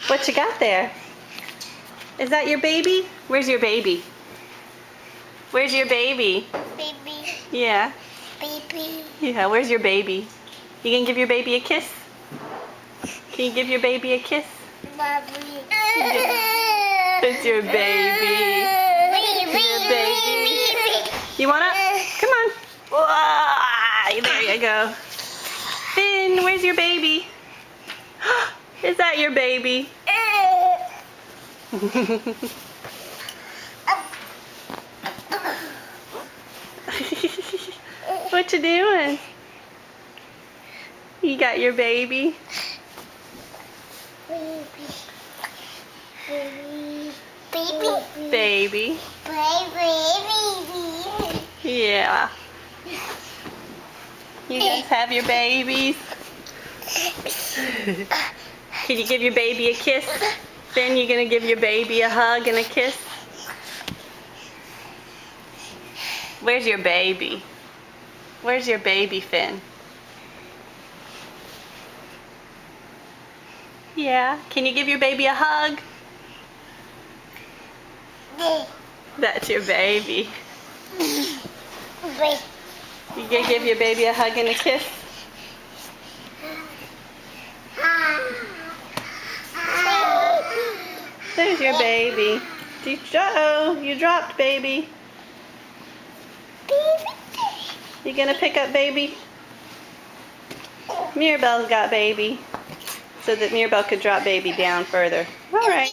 What you got there? Is that your baby? Where's your baby? Where's your baby? Baby. Yeah. Baby. Yeah, where's your baby? You gonna give your baby a kiss? Can you give your baby a kiss? Bobby. It's your baby. Your baby. You wanna? Come on. Whoa, there you go. Finn, where's your baby? Is that your baby? What you doing? You got your baby? Baby. Baby. Baby. Yeah. You guys have your babies? Can you give your baby a kiss? Finn, you gonna give your baby a hug and a kiss? Where's your baby? Where's your baby, Finn? Yeah. Can you give your baby a hug? That's your baby. You gonna give your baby a hug and a kiss? There's your baby. Uh-oh, you dropped baby. You gonna pick up baby? Mirabelle's got baby. So that Mirabelle could drop baby down further. All right.